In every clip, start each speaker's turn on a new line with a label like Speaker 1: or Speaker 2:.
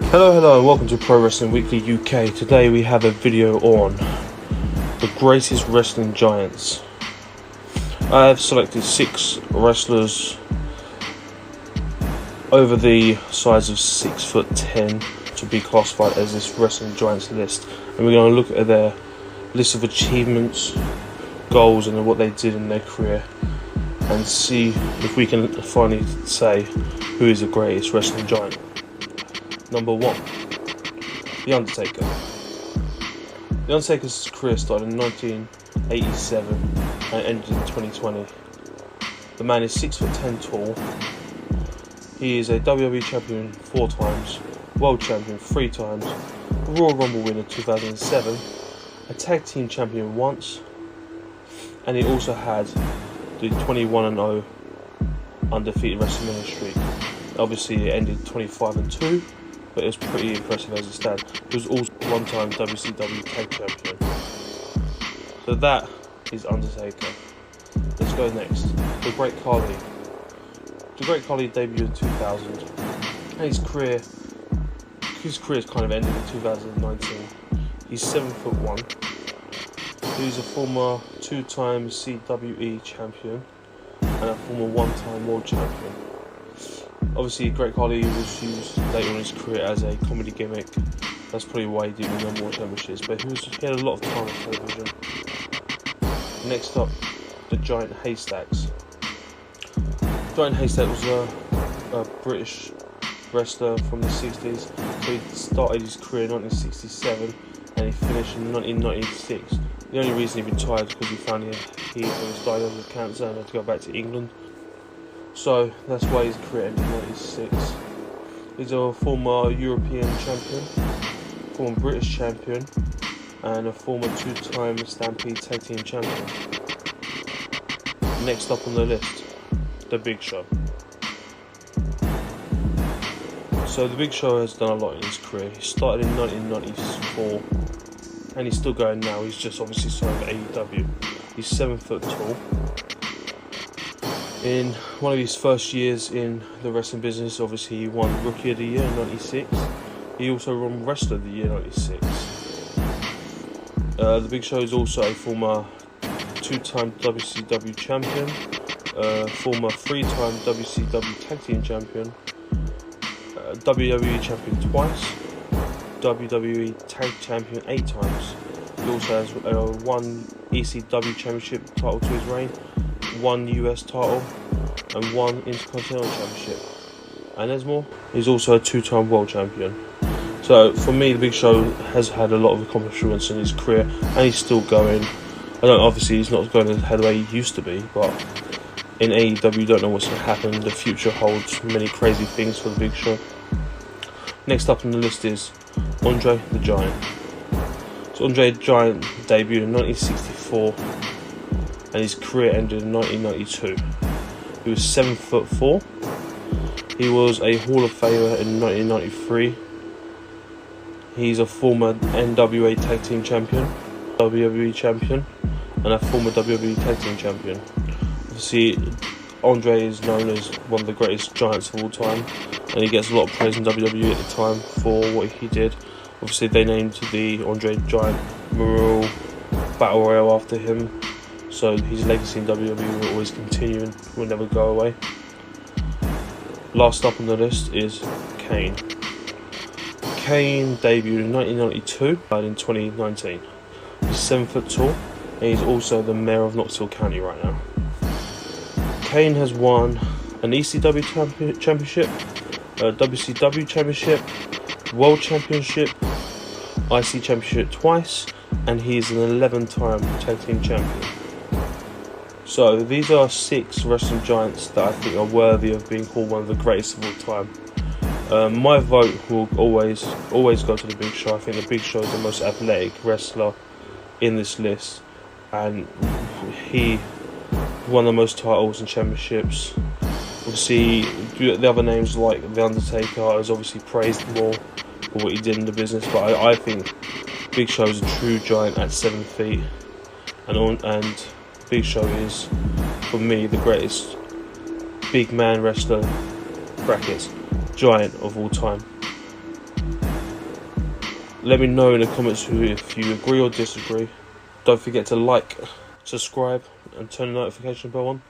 Speaker 1: Hello, welcome to Pro Wrestling Weekly UK. Today we have a video on the greatest wrestling giants. I have selected 6 wrestlers over the size of 6'10" to be classified as this wrestling giants list, and we're going to look at their list of achievements, goals, and what they did in their career, and see if we can finally say who is the greatest wrestling giant. Number 1, The Undertaker. The Undertaker's career started in 1987 and ended in 2020. The man is 6'10" tall. He is a WWE champion 4 times, world champion 3 times, a Royal Rumble winner 2007, a tag team champion once, and he also had the 21-0 undefeated WrestleMania streak. Obviously it ended 25-2. But it was pretty impressive as it stands. He was also one-time WCW tag champion. So that is Undertaker. Let's go next. The Great Khali. The Great Khali debuted in 2000. And his career has kind of ended in 2019. He's 7'1". He's a former 2-time CWE champion and a former 1-time world champion. Obviously, Great Khali was used later in his career as a comedy gimmick. That's probably why he didn't win more championships, but he had a lot of time on television. Next up, the Giant Haystacks. Giant Haystacks was a British wrestler from the 60s. So he started his career in 1967 and he finished in 1996. The only reason he retired was because he found he was diagnosed with cancer and had to go back to England. So that's why his career ended in 1996. He's a former European champion, former British champion, and a former 2-time Stampede Tag Team champion. Next up on the list, The Big Show. So The Big Show has done a lot in his career. He started in 1994, and he's still going now. He's just obviously signed with AEW. He's 7 foot tall. In one of his first years in the wrestling business, obviously he won Rookie of the Year in 96. He also won Wrestler of the Year in 96. The Big Show is also a former 2-time WCW champion, former 3-time WCW Tag Team champion, WWE champion twice, WWE Tag Champion 8 times. He also has 1 ECW championship title to his reign, 1 US title, and 1 Intercontinental Championship. And there's more. He's also a 2-time world champion. So for me, The Big Show has had a lot of accomplishments in his career, and he's still going. Obviously he's not going the way he used to be, but in AEW you don't know what's going to happen. The future holds many crazy things for The Big Show. Next up on the list is Andre the Giant. So Andre the Giant debuted in 1964. And his career ended in 1992. He was 7'4". He was a Hall of Famer in 1993. He's a former NWA Tag Team Champion, WWE Champion, and a former WWE Tag Team Champion. Obviously, Andre is known as one of the greatest giants of all time, and he gets a lot of praise in WWE at the time for what he did. Obviously, they named the Andre the Giant Memorial Battle Royale after him. So his legacy in WWE will always continue and will never go away. Last up on the list is Kane. Kane debuted in 1992 and in 2019. He's 7 foot tall and he's also the mayor of Knoxville County right now. Kane has won an ECW championship, a WCW championship, World Championship, IC championship twice, and he's an 11-time tag team champion. So these are 6 wrestling giants that I think are worthy of being called one of the greatest of all time. My vote will always go to The Big Show. I think The Big Show is the most athletic wrestler in this list, and he won the most titles and championships. Obviously, the other names like The Undertaker is obviously praised more for what he did in the business, but I think Big Show is a true giant at 7 feet, and Big Show is, for me, the greatest big man wrestler, brackets, giant of all time. Let me know in the comments if you agree or disagree. Don't forget to like, subscribe and turn the notification bell on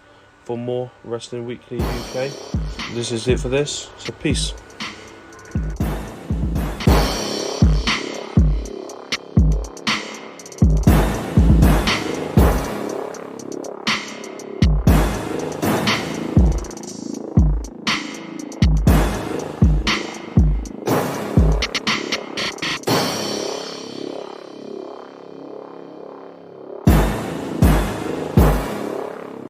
Speaker 1: for more Wrestling Weekly UK. This is it for this, so peace.